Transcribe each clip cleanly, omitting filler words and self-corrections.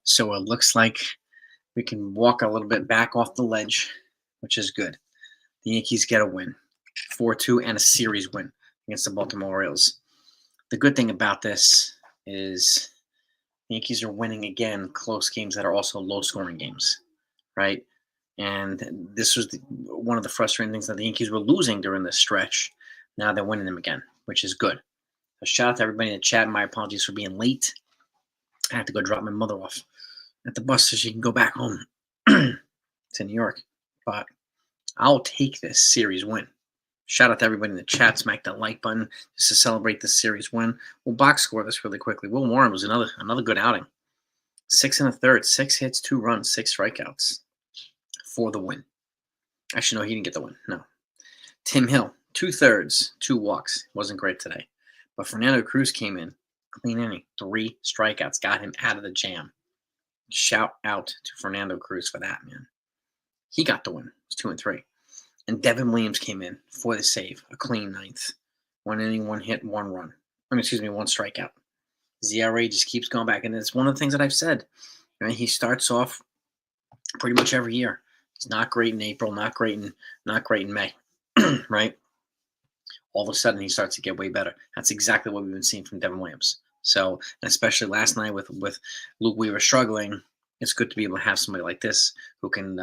So it looks like we can walk a little bit back off the ledge, which is good. The Yankees get a win, 4-2, and a series win against the Baltimore Orioles. The good thing about this is the Yankees are winning again close games that are also low-scoring games, right? And this was one of the frustrating things that the Yankees were losing during this stretch. Now they're winning them again, which is good. So shout out to everybody in the chat. My apologies for being late. I had to go drop my mother off at the bus so she can go back home to New York. But I'll take this series win. Shout out to everybody in the chat. Smack that like button just to celebrate this series win. We'll box score this really quickly. Will Warren was another good outing. 6 1/3, 6 hits, 2 runs, 6 strikeouts for the win. Actually, no, he didn't get the win. No. Tim Hill, 2/3, 2 walks. Wasn't great today. But Fernando Cruz came in, clean inning, 3 strikeouts, got him out of the jam. Shout out to Fernando Cruz for that, man. He got the win. It's 2 and 3. And Devin Williams came in for the save, a clean ninth. 1 inning, 1 hit, 1 run. 1 strikeout. ZRA just keeps going back. And it's one of the things that I've said. Right? He starts off pretty much every year. He's not great in April, not great in May. Right? All of a sudden he starts to get way better. That's exactly what we've been seeing from Devin Williams. So, and especially last night with Luke Weaver struggling, it's good to be able to have somebody like this who can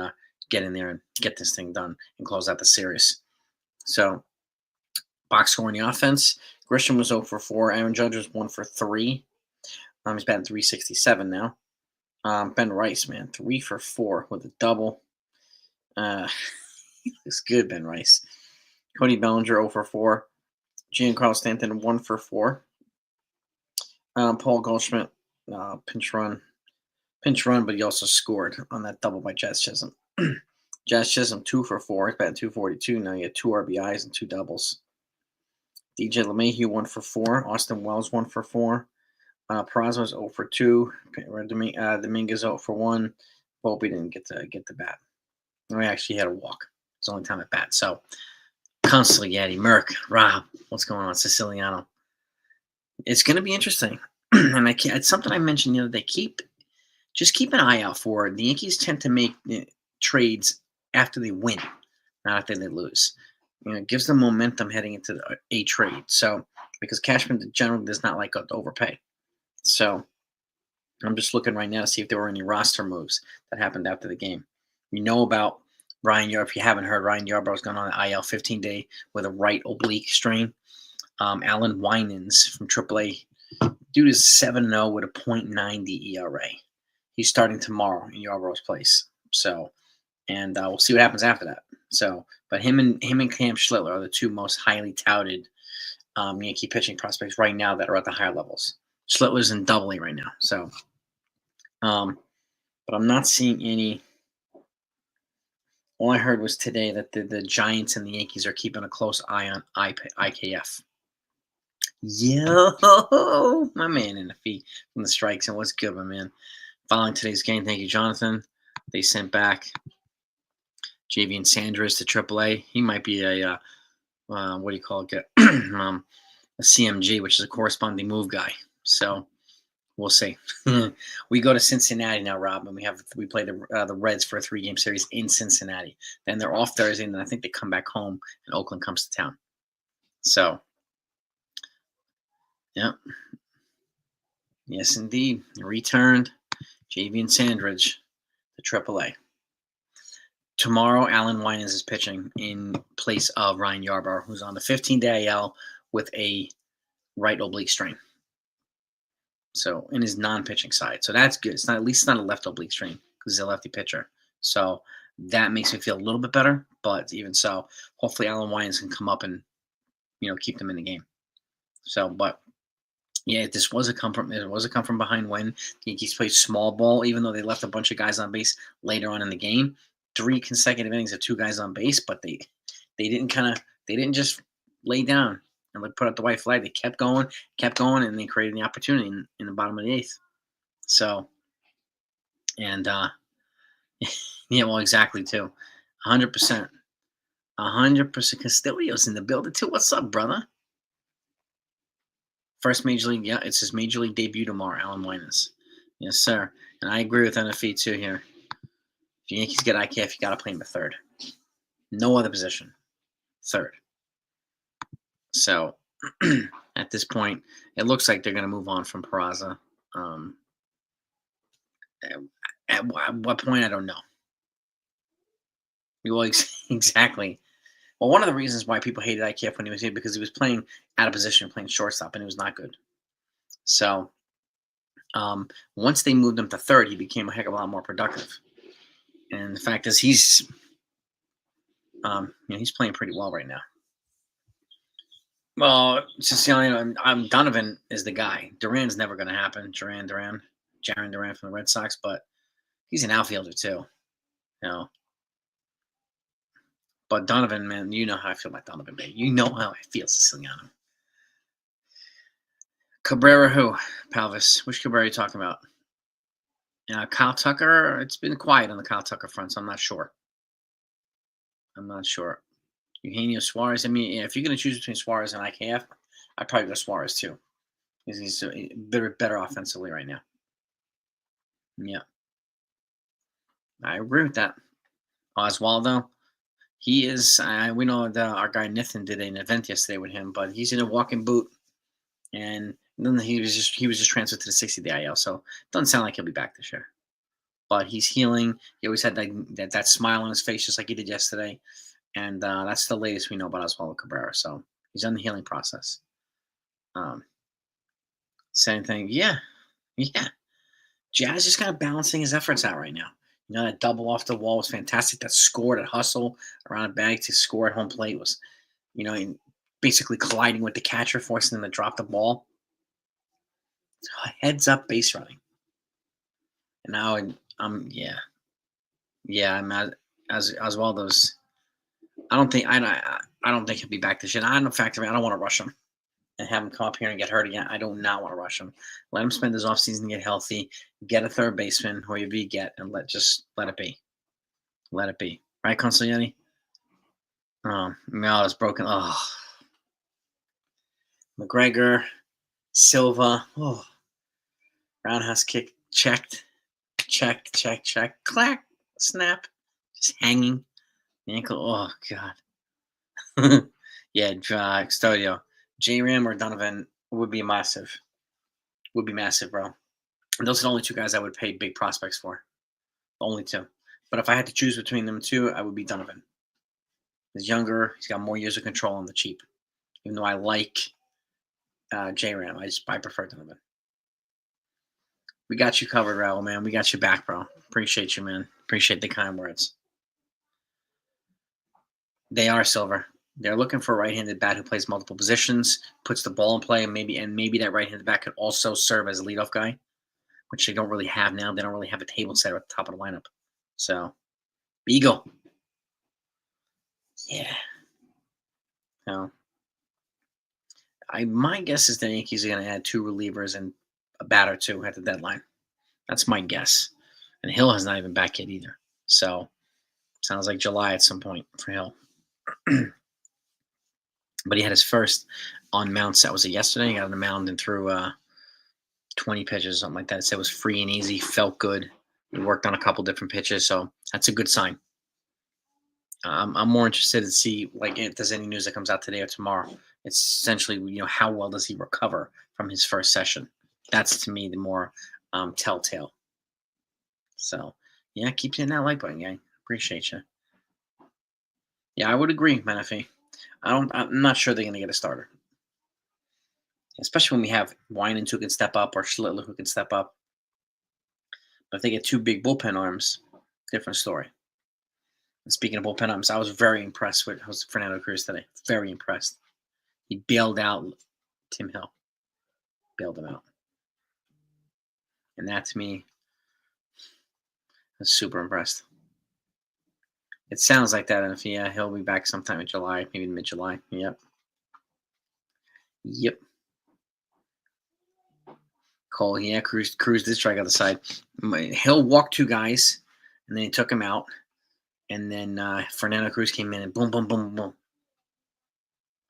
get in there and get this thing done and close out the series. So, box score in the offense. Grisham was 0 for 4. Aaron Judge was 1 for 3. He's batting 367 now. Ben Rice, man, 3 for 4 with a double. He looks good, Ben Rice. Cody Bellinger 0 for 4. Giancarlo Stanton 1 for 4. Paul Goldschmidt, pinch run, but he also scored on that double by Jazz Chisholm. Jazz Chisholm 2 for 4. He's batting 242. Now he had 2 RBIs and 2 doubles. DJ LeMahieu 1 for 4. Austin Wells 1 for 4. Peraza's 0 for 2. Dominguez 0 for 1. Volpe didn't get the bat. He actually had a walk. It's the only time at bat. So Consigliere, Merck, Rob, what's going on? Siciliano. It's going to be interesting. And it's something I mentioned the other day. Keep an eye out for it. The Yankees tend to make trades after they win, not after they lose. It gives them momentum heading into a trade. So, because Cashman generally does not like to overpay. So, I'm just looking right now to see if there were any roster moves that happened after the game. You know about Ryan Yarbrough. If you haven't heard, Ryan Yarbrough's gone on an IL 15-day with a right oblique strain. Alan Winans from AAA. Dude is 7-0 with a .90 ERA. He's starting tomorrow in Yarbrough's place. So, and we'll see what happens after that. So, but him and Cam Schlittler are the two most highly touted Yankee pitching prospects right now that are at the higher levels. Schlittler's in Double-A right now. So, but I'm not seeing any. All I heard was today that the Giants and the Yankees are keeping a close eye on IKF. Yo, my man in the feet from the strikes. And what's good, my man? Following today's game, thank you, Jonathan. They sent back Javian Sanders to AAA. He might be a what do you call it? A CMG, which is a corresponding move guy. So we'll see. We go to Cincinnati now, Rob, and we play the Reds for a 3-game series in Cincinnati. Then they're off Thursday, and then I think they come back home, and Oakland comes to town. So, yeah. Yes, indeed. Returned Javian Sandridge to AAA. Tomorrow, Alan Winans is pitching in place of Ryan Yarbrough, who's on the 15-day IL with a right oblique strain. So, in his non-pitching side. So, that's good. At least it's not a left oblique strain because he's a lefty pitcher. So, that makes me feel a little bit better. But even so, hopefully Alan Winans can come up and, keep them in the game. So, but yeah, this was a come from behind win. The Yankees played small ball, even though they left a bunch of guys on base later on in the game. 3 consecutive innings of 2 guys on base, but they didn't just lay down and put out the white flag. They kept going, and they created the opportunity in the bottom of the 8th. So, and yeah, well, exactly too, 100%, 100%. Castillo's in the building too. What's up, brother? First major league, yeah, it's his major league debut tomorrow, Alan Winans. Yes, sir. And I agree with NFE too here. If the Yankees get IKF, you got to play him at third. No other position. Third. So at this point, it looks like they're going to move on from Peraza. Um, at what point, I don't know. Well, exactly. Well, one of the reasons why people hated IKF when he was here because he was playing out of position, playing shortstop, and he was not good. So once they moved him to third, he became a heck of a lot more productive. And the fact is, he's he's playing pretty well right now. Well, Siciliano, Donovan is the guy. Duran's never going to happen. Jaron Duran from the Red Sox, but he's an outfielder too. You know. But Donovan, man, you know how I feel about Donovan, man. You know how I feel, Siciliano. Cabrera, who? Palvis. Which Cabrera are you talking about? Kyle Tucker. It's been quiet on the Kyle Tucker front, so I'm not sure. Eugenio Suarez. I mean, if you're going to choose between Suarez and IKF, I'd probably go Suarez too, because he's better offensively right now. Yeah, I agree with that. Oswaldo, he is. We know that our guy Nathan did an event yesterday with him, but he's in a walking boot, and then he was just transferred to the 60-day IL, so it doesn't sound like he'll be back this year. But he's healing. He always had that smile on his face, just like he did yesterday. And that's the latest we know about Oswaldo Cabrera. So he's on the healing process. Same thing. Yeah. Jazz just kind of balancing his efforts out right now. You know, that double off the wall was fantastic. That score, that hustle around a bag to score at home plate was, basically colliding with the catcher, forcing him to drop the ball. Heads up base running. And now I'm as Oswaldo's. I don't think he'll be back this year. I don't want to rush him and have him come up here and get hurt again. I do not want to rush him. Let him spend his offseason, get healthy, get a third baseman, whoever you get, and let it be. Let it be. Right, Consigliere? Oh, no, it's broken. Oh. McGregor, Silva. Oh. Roundhouse kick. Checked. Check. Clack. Snap. Just hanging. Ankle. Oh, God. Yeah, Custodio. J-Ram or Donovan would be massive. Would be massive, bro. And those are the only two guys I would pay big prospects for. Only two. But if I had to choose between them two, I would be Donovan. He's younger. He's got more years of control on the cheap. Even though I like J-Ram, I prefer Donovan. We got you covered, Raul, man. We got you back, bro. Appreciate you, man. Appreciate the kind words. They are Silver. They're looking for a right-handed bat who plays multiple positions, puts the ball in play, and maybe that right-handed bat could also serve as a leadoff guy, which they don't really have now. They don't really have a table setter at the top of the lineup. So, Beagle. Yeah. No. My guess is the Yankees are going to add two relievers and a bat or two at the deadline. That's my guess. And Hill has not even back yet either. So, sounds like July at some point for Hill. But he had his first on mound set. Was it yesterday? He got on the mound and threw 20 pitches, something like that. So it was free and easy, felt good. He worked on a couple different pitches, so that's a good sign. I'm more interested to see if there's any news that comes out today or tomorrow. It's essentially, how well does he recover from his first session? That's to me the more telltale. So yeah, keep hitting that like button, gang. Appreciate you. Yeah, I would agree, Menifee. I'm not sure they're going to get a starter. Especially when we have Winans who can step up or Schlittler who can step up. But if they get two big bullpen arms, different story. And speaking of bullpen arms, I was very impressed with Fernando Cruz today. Very impressed. He bailed out Tim Hill. Bailed him out. And that to me, I was super impressed. It sounds like that, and if he'll be back sometime in July, maybe mid-July. Yep. Cole, Cruz did strike out the side. Hill walked two guys, and then he took him out. And then Fernando Cruz came in and boom, boom, boom, boom.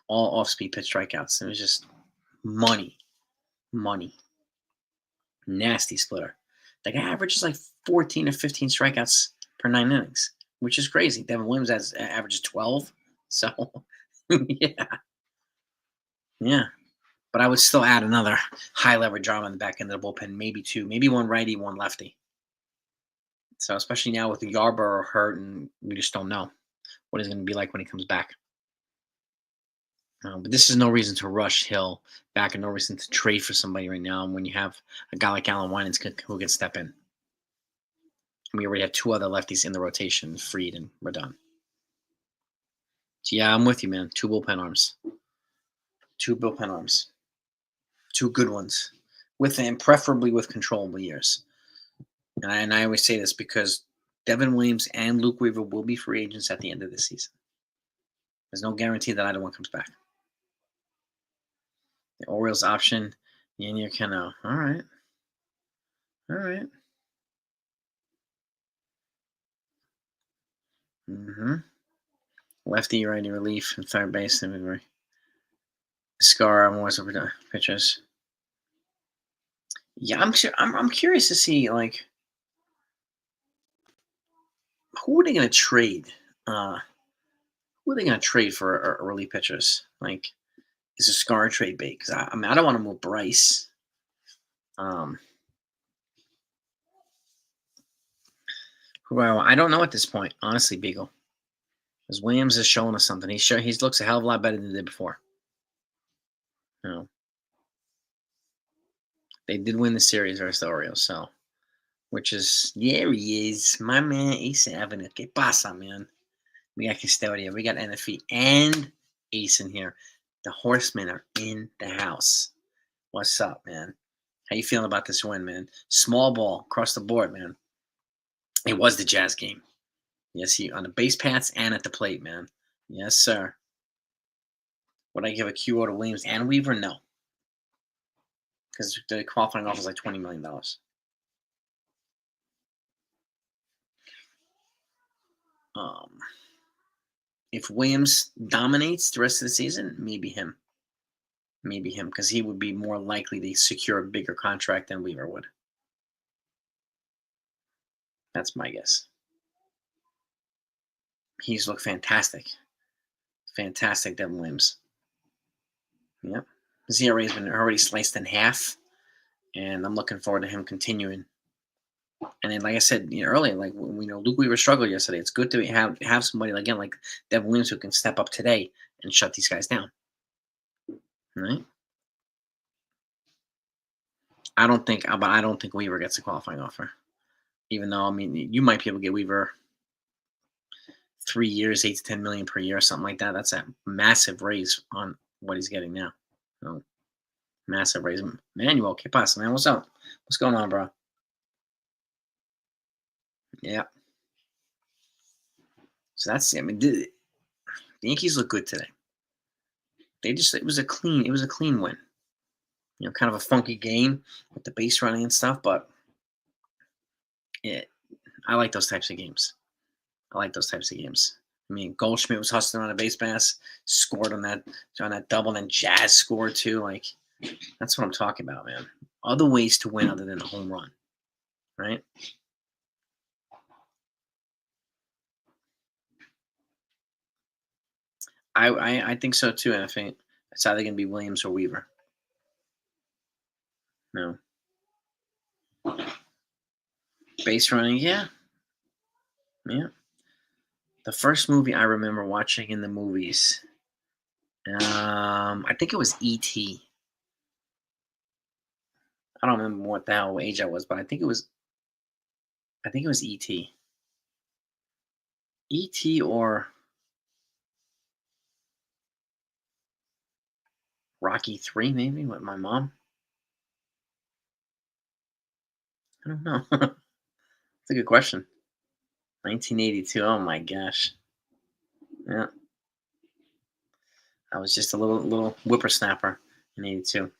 All off-speed pitch strikeouts. It was just money. Nasty splitter. The guy averages like 14 or 15 strikeouts per 9 innings, which is crazy. Devin Williams averages 12. So, yeah, yeah. But I would still add another high leverage arm on the back end of the bullpen, maybe two, maybe one righty, one lefty. So, especially now with the Yarborough hurt, and we just don't know what he's going to be like when he comes back. But this is no reason to rush Hill back and no reason to trade for somebody right now. And when you have a guy like Alan Winans who can step in. We already have two other lefties in the rotation, Fried and Rodon. So yeah, I'm with you, man. Two bullpen arms. Two bullpen arms. Two good ones. And preferably with controllable years. And I always say this because Devin Williams and Luke Weaver will be free agents at the end of this season. There's no guarantee that either one comes back. The Orioles option, Yennier Cano. All right. All right. Mm-hmm. Lefty, righty relief, and third base. Scar, I'm always over the pitchers. Yeah, I'm curious to see, like, who are they going to trade? Who are they going to trade for early pitchers? Like, is a Scar trade bait? Because I mean, I don't want to move Bryce. Who I don't know at this point, honestly, Beagle. Because Williams is showing us something. He looks a hell of a lot better than he did before. You know, they did win the series versus the Orioles, so which is there he is, my man, Ace Avenue. Que pasa, man? We got Custodia, we got NFE and Ace in here. The Horsemen are in the house. What's up, man? How you feeling about this win, man? Small ball across the board, man. It was the Jazz game. Yes, he on the base paths and at the plate, man. Yes, sir. Would I give a QO to Williams and Weaver? No. Because the qualifying offer is like $20 million. If Williams dominates the rest of the season, maybe him. Maybe him, because he would be more likely to secure a bigger contract than Weaver would. That's my guess. He's looked fantastic. Fantastic, Devin Williams. Yep. His ERA has been already sliced in half, and I'm looking forward to him continuing. And then, like I said earlier, like we know Luke Weaver struggled yesterday. It's good to have somebody again like Devin Williams who can step up today and shut these guys down. Right? I don't think Weaver gets a qualifying offer. Even though, I mean, you might be able to get Weaver 3 years, $8 to $10 million per year, or something like that. That's a massive raise on what he's getting now. So, massive raise. Manuel, ¿qué pasa, man? What's up? What's going on, bro? Yeah. So that's it. I mean, the Yankees look good today. It was a clean win. Kind of a funky game with the base running and stuff, but I like those types of games. I mean, Goldschmidt was hustling on a base pass, scored on that double, and Jazz scored too. Like, that's what I'm talking about, man. Other ways to win other than a home run, right? I think so too, and I think it's either going to be Williams or Weaver. No. Base running, yeah. Yeah. The first movie I remember watching in the movies, I think it was E.T. I don't remember what the hell age I was, but I think it was E.T. E.T. or Rocky 3, maybe, with my mom. I don't know. That's a good question. 1982. Oh my gosh. Yeah. I was just a little whippersnapper in 82.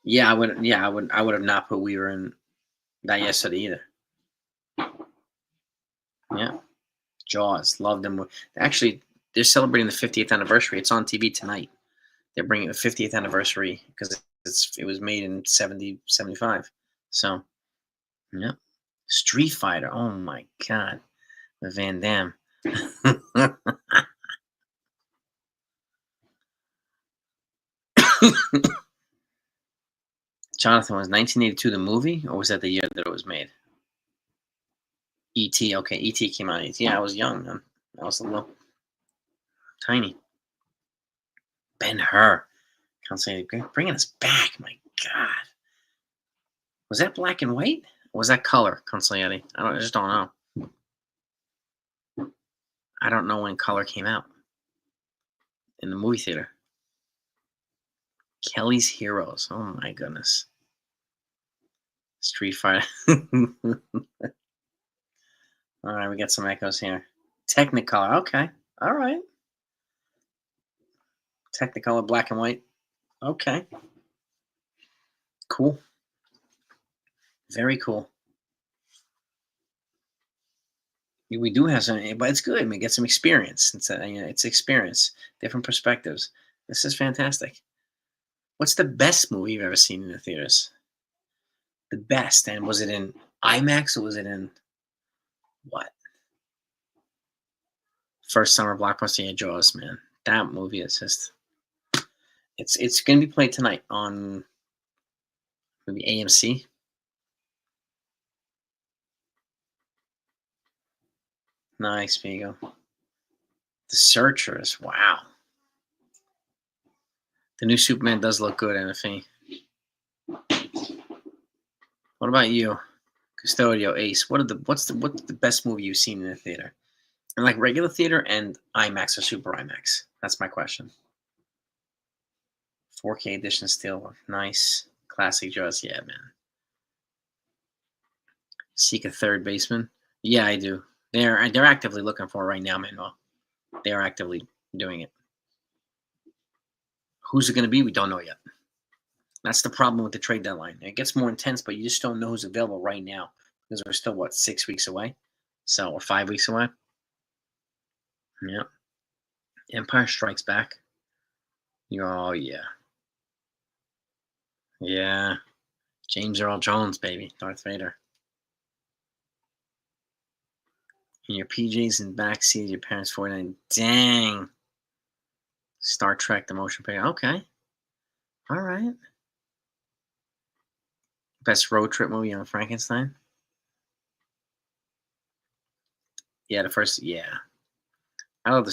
Yeah, I would have not put Weaver in that yesterday either. Yeah. Jaws, loved them. Actually, they're celebrating the 50th anniversary. It's on TV tonight. They're bringing the 50th anniversary because it was made in 70 75. So, yeah. Street Fighter. Oh my god. With Van Damme. Jonathan, was 1982 the movie, or was that the year that it was made? E.T. Okay, E.T. came out. Yeah, I was young, man. I was a little tiny. Ben-Hur. Constantly bringing us back. My God. Was that black and white? Or was that color, Consigliere? I just don't know. I don't know when color came out in the movie theater. Kelly's Heroes. Oh my goodness. Street Fighter. All right, we got some echoes here. Technicolor. Okay. All right. Technicolor, black and white. Okay. Cool. Very cool. We do have some, but it's good. We get some experience. It's experience, different perspectives. This is fantastic. What's the best movie you've ever seen in the theaters? The best, and was it in IMAX or was it in what? First summer blockbuster, yeah, Jaws, man. That movie is just it's gonna be played tonight on maybe AMC. Nice, Vigo. The Searchers, wow. The new Superman does look good, NFE. What about you? Custodio Ace. What's the best movie you've seen in the theater? And like regular theater and IMAX or Super IMAX? That's my question. 4K edition still nice. Classic Jaws, yeah, man. Seek a third baseman. Yeah, I do. They're actively looking for it right now, Manuel. They are actively doing it. Who's it going to be? We don't know yet. That's the problem with the trade deadline. It gets more intense, but you just don't know who's available right now because we're still 6 weeks away, so or 5 weeks away. Yeah. Empire Strikes Back. Oh yeah, yeah. James Earl Jones, baby, Darth Vader. In your PJs and backseat of your parents' 49. Dang. Star Trek: The Motion Picture. Okay. All right. Best road trip movie on Frankenstein. Yeah, the first. Yeah, I love the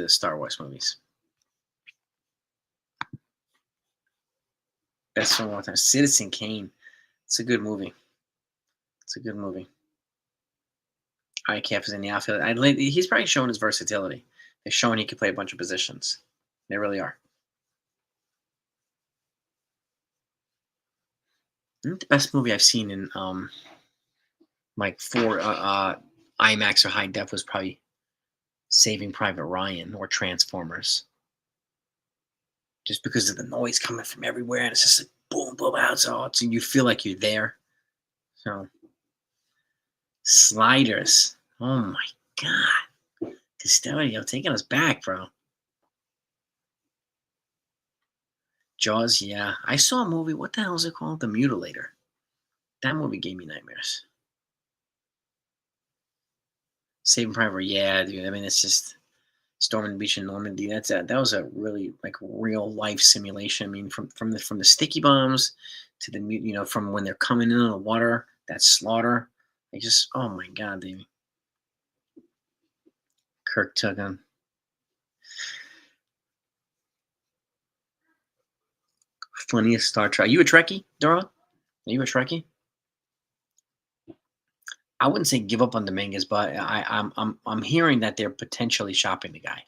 Star Wars movies. Best film of all time. Citizen Kane. It's a good movie. It's a good movie. ICAF is in the outfield. He's probably shown his versatility. They're showing he can play a bunch of positions. They really are. I think the best movie I've seen in like for IMAX or high def was probably Saving Private Ryan or Transformers. Just because of the noise coming from everywhere, and it's just like boom, boom, out. So you feel like you're there. So Sliders. Oh my god. Custodio taking us back, bro. Jaws, yeah. I saw a movie. What the hell is it called? The Mutilator. That movie gave me nightmares. Saving Private, yeah, dude. I mean, it's just Storming the Beach in Normandy. That was a really like real life simulation. I mean, from the sticky bombs to the from when they're coming into the water, that slaughter. Like just oh my god, dude. Kirk Tuggan. Funniest Star Trek. Are you a Trekkie, Dora? Are you a Trekkie? I wouldn't say give up on Dominguez, but I'm hearing that they're potentially shopping the guy.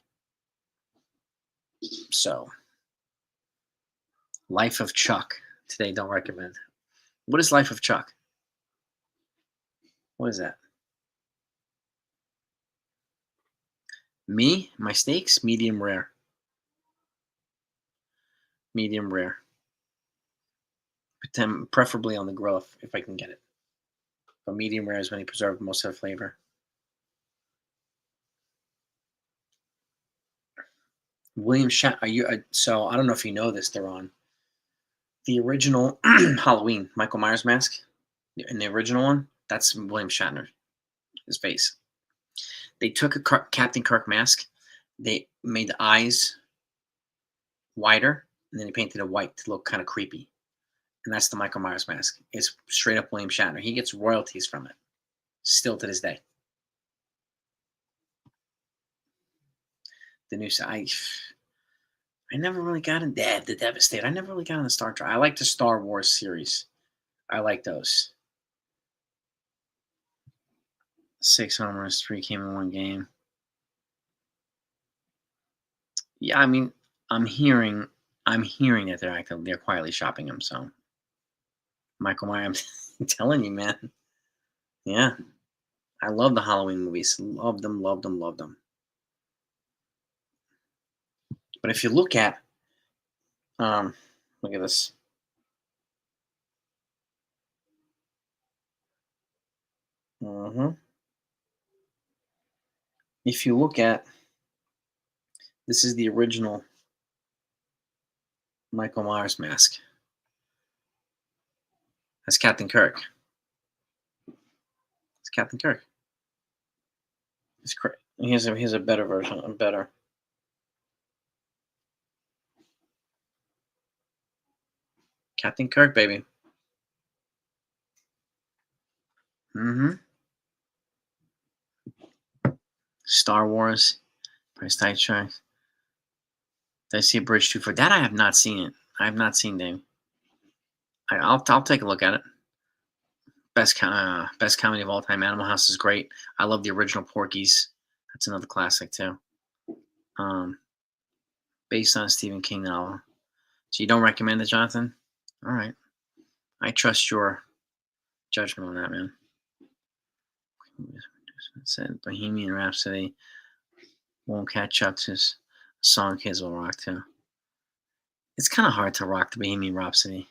So, Life of Chuck today. Don't recommend. What is Life of Chuck? What is that? Me, my steaks, medium rare. Medium rare. Preferably on the grill if I can get it. But medium rare is when they preserve most of the flavor. William Shat, are you? So I don't know if you know this, Theron. The original Halloween Michael Myers mask, in the original one, that's William Shatner, his face. They took a Captain Kirk mask, they made the eyes wider, and then they painted it white to look kind of creepy. And that's the Michael Myers mask. It's straight up William Shatner. He gets royalties from it, still to this day. The new I never really got in the Devastator. I never really got in the Star Trek. I like the Star Wars series. I like those. 6 homers, 3 came in 1 game. Yeah, I mean, I'm hearing that they're quietly shopping him. So, Michael Myers, I'm telling you, man. Yeah, I love the Halloween movies. Loved them, loved them, loved them. But if you um, look at this. hmm If you look at this, is the original Michael Myers mask. That's Captain Kirk. It's Captain Kirk. Here's a better version. A better. Captain Kirk, baby. hmm Star Wars. Price tag track. Did I see a bridge too? For that, I have not seen it. I have not seen them. I'll take a look at it. Best comedy of all time. Animal House is great. I love the original Porky's. That's another classic too. Um, Based on a Stephen King novel. So you don't recommend it, Jonathan? All right. I trust your judgment on that, man. Said Bohemian Rhapsody won't catch up to his song kids will rock to. It's kind of hard to rock the Bohemian Rhapsody.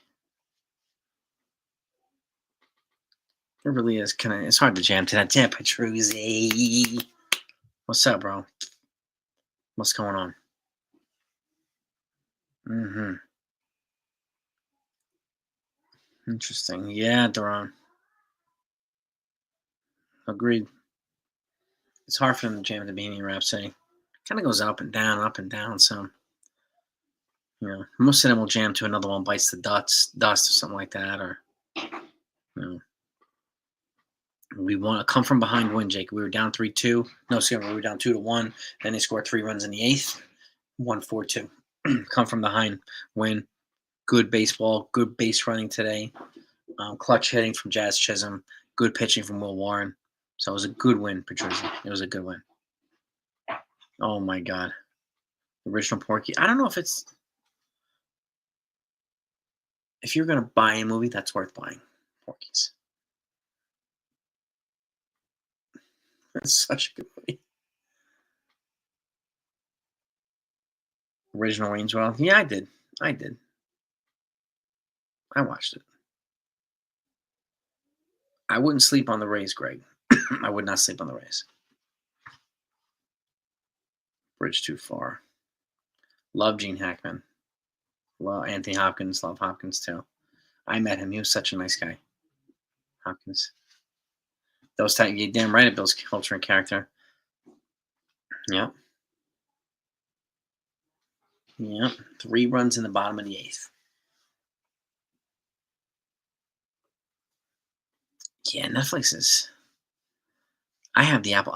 It really is it's hard to jam to that. Jam Petruzzi. What's up, bro? What's going on? Interesting. Yeah, Duran. Agreed. It's hard for them to jam the Bohemian Rhapsody. Kind of goes up and down, up and down. So, most of them will jam to Another One Bites the Dust or something like that. Or, we want to come from behind win, Jake. We were down 3-2. No, excuse me, we were down 2-1. Then they scored 3 runs in the 8th. 1-4-2. Come from behind win. Good baseball. Good base running today. Clutch hitting from Jazz Chisholm. Good pitching from Will Warren. So it was a good win, Patricia. It was a good win. Oh my God. The original Porky. I don't know if you're gonna buy a movie, that's worth buying. Porky's. That's such a good movie. Original Wayne's World. Yeah, I did. I watched it. I wouldn't sleep on the Rays, Greg. I would not sleep on the Rays. Bridge too far. Love Gene Hackman. Love Anthony Hopkins. Love Hopkins too. I met him. He was such a nice guy. Hopkins. Those type. You're damn right. It builds culture and character. Yep. Yep. 3 runs in the bottom of the 8th. Yeah, Netflix is. I have the Apple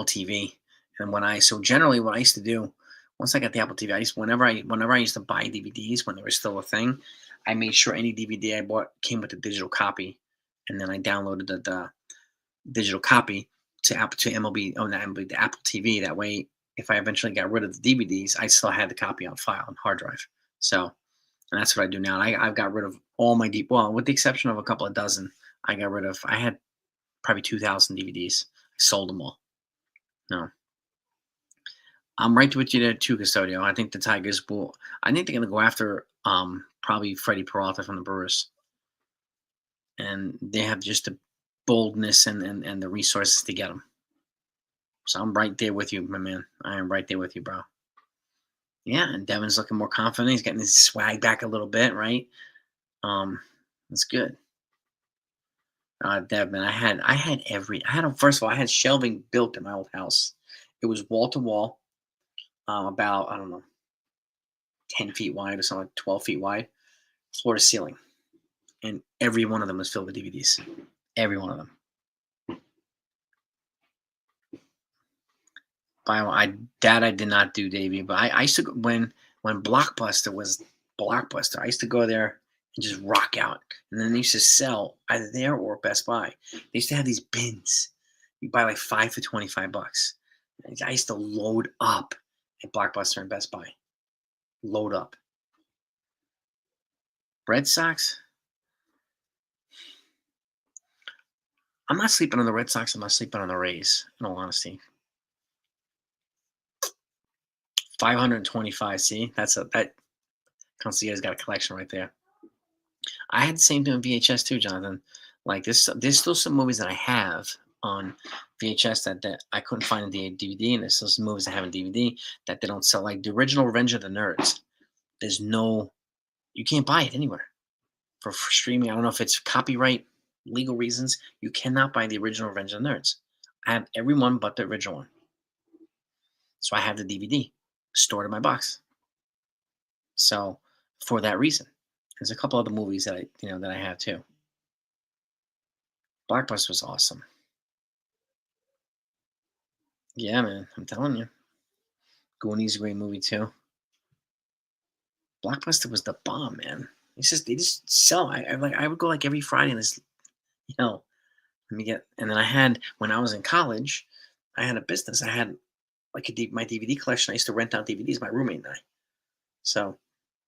TV, and generally what I used to do once I got the Apple TV, whenever I used to buy DVDs when they were still a thing, I made sure any DVD I bought came with a digital copy, and then I downloaded the digital copy to MLB. Oh, not MLB, the Apple TV. That way, if I eventually got rid of the DVDs, I still had the copy on file on hard drive. So, and that's what I do now. And I've got rid of all my with the exception of a couple of dozen. I had probably 2,000 DVDs. I sold them all. No. I'm right with you there too, Custodio. I think the Tigers will. I think they're going to go after probably Freddie Peralta from the Brewers, and they have just the boldness and the resources to get him. So I'm right there with you, my man. I am right there with you, bro. Yeah, and Devin's looking more confident. He's getting his swag back a little bit, right? Um, that's good. Devin, I had first of all, I had shelving built in my old house. It was wall to wall, about I don't know, 10 feet wide or something, like 12 feet wide, floor to ceiling, and every one of them was filled with DVDs. Every one of them. I did not do Davy, but I used to when Blockbuster was Blockbuster. I used to go there and just rock out, and then they used to sell either there or Best Buy. They used to have these bins. You buy like 5 for $25. I used to load up at Blockbuster and Best Buy. Load up. Red Sox. I'm not sleeping on the Red Sox. I'm not sleeping on the Rays. In all honesty, 525. See, that Concierge got a collection right there. I had the same thing on VHS too, Jonathan. Like there's still some movies that I have on VHS that I couldn't find in the DVD, and there's still some movies I have on DVD that they don't sell. Like the original Revenge of the Nerds. There's no, you can't buy it anywhere for streaming. I don't know if it's copyright legal reasons. You cannot buy the original Revenge of the Nerds. I have every one but the original one. So I have the DVD stored in my box. So for that reason, there's a couple other movies that I have too. Blockbuster was awesome. Yeah, man, I'm telling you. Goonies, a great movie too. Blockbuster was the bomb, man. They just sell. I would go like every Friday and this, you know, let me get. And then I had when I was in college, I had a business. I had like my DVD collection. I used to rent out DVDs. My roommate and I. So,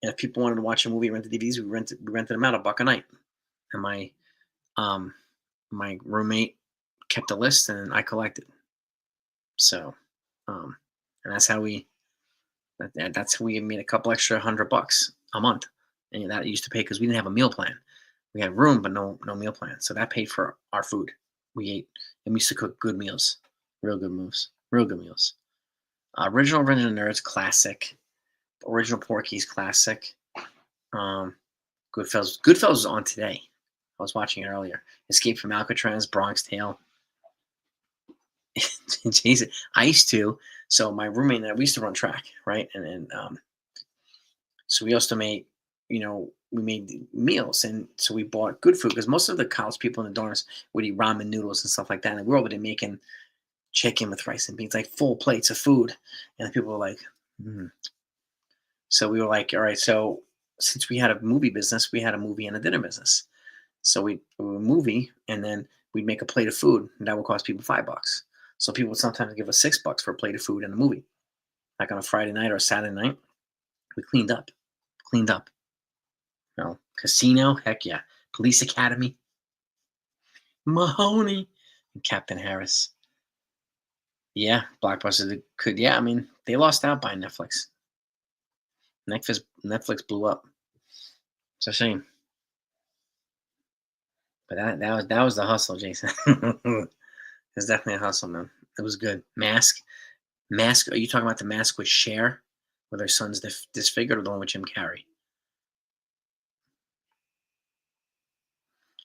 and if people wanted to watch a movie, rent the DVDs. We rented them out $1 a night. And um my roommate kept a list, and I collected. So, and that's how we made a couple extra $100 a month, and that used to pay because we didn't have a meal plan. We had room, but no meal plan, so that paid for our food. We ate, and we used to cook good meals, real good meals. Original Nerds classic, original Porky's classic. Um, Goodfellas was on today. I was watching it earlier. Escape from Alcatraz, Bronx Tale. Jesus, I used to. So my roommate and I, we used to run track, right? And so we also made, we made meals, and so we bought good food because most of the college people in the dorms would eat ramen noodles and stuff like that, and we're over there making chicken with rice and beans, like full plates of food, and the people were like, mm. So we were like, all right, so since we had a movie business, we had a movie and a dinner business. So we would movie, and then we'd make a plate of food, and that would cost people $5. So people would sometimes give us $6 for a plate of food and a movie, like on a Friday night or a Saturday night. We cleaned up. Casino, heck yeah. Police Academy, Mahoney, and Captain Harris. Yeah, Blockbuster could. Yeah, I mean they lost out by Netflix. Netflix blew up. It's a shame, but that was the hustle, Jason. It was definitely a hustle, man. It was good. Mask. Are you talking about the Mask with Cher, where their son's disfigured, or the one with Jim Carrey?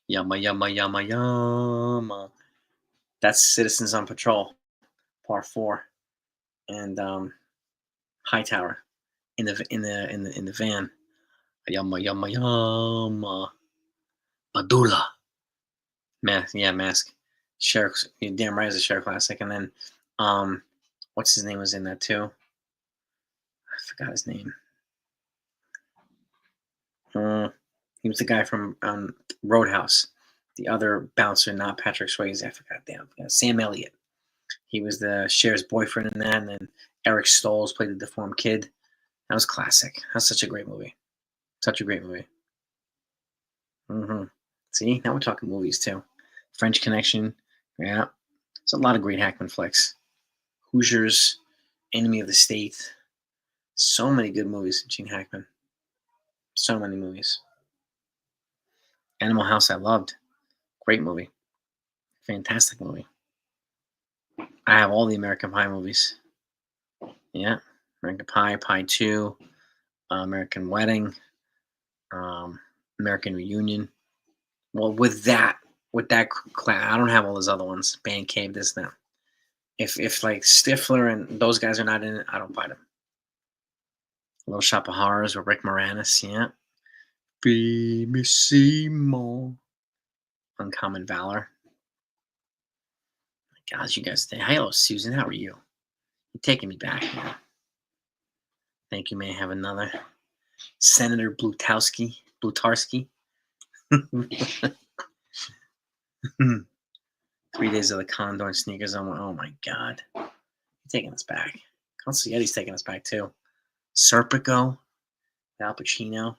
Yama yama yama yama. That's Citizens on Patrol, Part 4, and Hightower in the van. Yama yama yama. Badula. Mask. Yeah, Mask. Cher. You're damn right, it's a Cher classic. And then, what's his name was in that too? I forgot his name. He was the guy from Roadhouse. The other bouncer, not Patrick Swayze. I forgot. Damn. Sam Elliott. He was the Cher's boyfriend in that, and then Eric Stoltz played the deformed kid. That was classic. That's such a great movie. Such a great movie. See, now we're talking movies too. French Connection. Yeah, it's a lot of great Hackman flicks. Hoosiers, Enemy of the State. So many good movies, Gene Hackman. So many movies. Animal House, I loved. Great movie. Fantastic movie. I have all the American Pie movies. Yeah, American Pie, Pie 2, American Wedding, um, American Reunion. Well, I don't have all those other ones. Band Cave, this, that. If like Stifler and those guys are not in it, I don't buy them. Little Shop of Horrors with Rick Moranis, yeah. Famissimo. Uncommon Valor. Gosh, you guys, hello, Susan. How are you? You're taking me back, man. Think you may have another Senator Blutarski. 3 days of the Condor and sneakers. Oh my God. You're taking us back. Consiglietti taking us back too. Serpico, Al Pacino.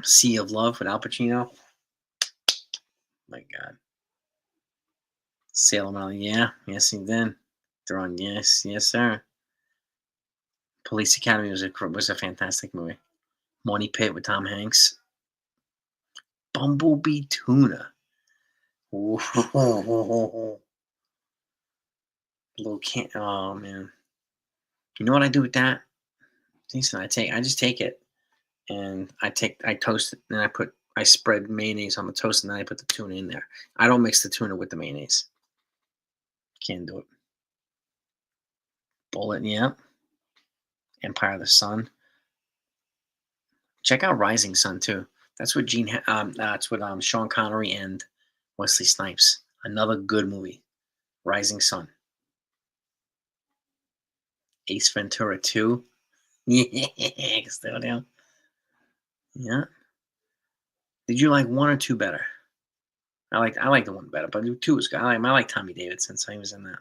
Sea of Love with Al Pacino. My God. Salem Alley, yeah. Yes, he did. They're on, yes, sir. Police Academy was a fantastic movie. Money Pit with Tom Hanks. Bumblebee Tuna. Little can. Oh man. You know what I do with that? Decent. I just take it and I toast it and I spread mayonnaise on the toast and then I put the tuna in there. I don't mix the tuna with the mayonnaise. Can't do it. Bullet, yeah. Empire of the Sun. Check out Rising Sun too. That's what Sean Connery and Wesley Snipes. Another good movie. Rising Sun. Ace Ventura 2. Yeah, Custodial. Yeah. Did you like 1 or 2 better? I like the 1 better, but 2 was good. I like Tommy Davidson, so he was in that.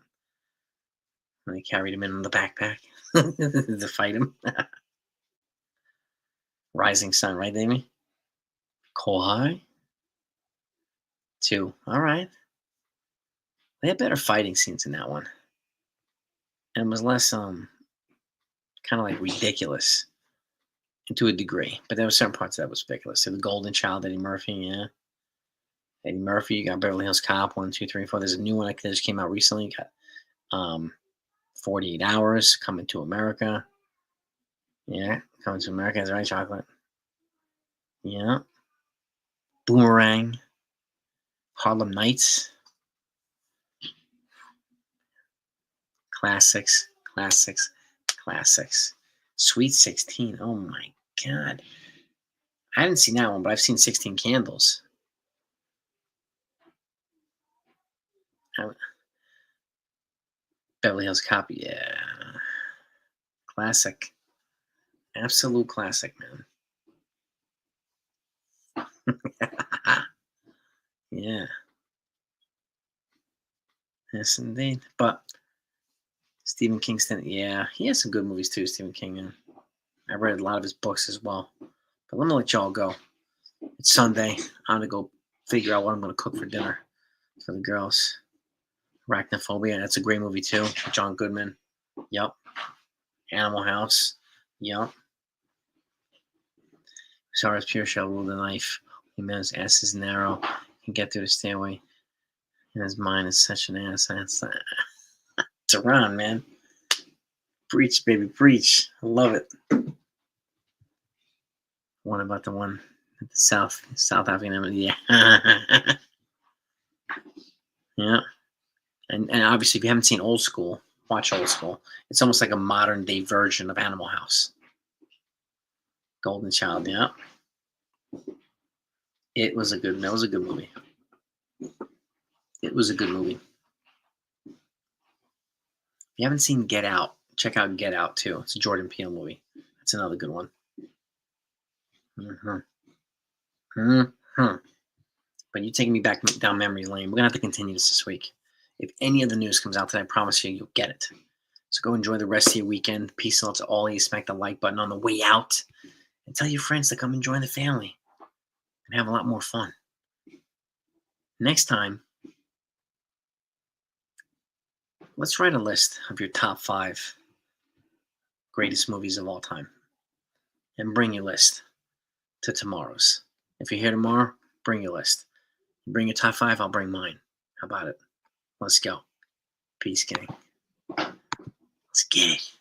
And they carried him in on the backpack to fight him. Rising Sun, right, Amy? Cole High? 2. All right. They had better fighting scenes in that one. And it was less kind of like ridiculous to a degree. But there were certain parts that was ridiculous. So the Golden Child, Eddie Murphy, yeah. Eddie Murphy, you got Beverly Hills Cop, 1, 2, 3, 4. There's a new one that just came out recently. You got 48 Hours, Coming to America. Yeah, Coming to America. Is right, chocolate? Yeah. Boomerang. Harlem Nights. Classics. Sweet 16. Oh my God. I haven't seen that one, but I've seen 16 Candles. Beverly Hills Cop, yeah. Classic. Absolute classic, man. Yeah. Yes, indeed. But Stephen Kingston, yeah, he has some good movies too, Stephen King. Yeah. I read a lot of his books as well. But let me let y'all go. It's Sunday. I'm going to go figure out what I'm going to cook for dinner for the girls. Arachnophobia, that's a great movie too. John Goodman. Yep. Animal House. Yep. Sarah's pure shall rule the knife. He man's ass is narrow. Can get through the stairway. And his mind is such an ass. It's around, man. Preach, baby, preach. I love it. What about the one at the South African? Yeah. Yeah. And obviously, if you haven't seen Old School, watch Old School. It's almost like a modern day version of Animal House. Golden Child, yeah. That was a good movie. It was a good movie. If you haven't seen Get Out, check out Get Out too. It's a Jordan Peele movie. That's another good one. But you're taking me back down memory lane. We're gonna have to continue this week. If any other news comes out today, I promise you'll get it. So go enjoy the rest of your weekend. Peace and love to all of you. Smack the like button on the way out. And tell your friends to come and join the family. And have a lot more fun. Next time, let's write a list of your top 5 greatest movies of all time. And bring your list to tomorrow's. If you're here tomorrow, bring your list. You bring your top 5, I'll bring mine. How about it? Let's go. Peace, gang. Let's get it.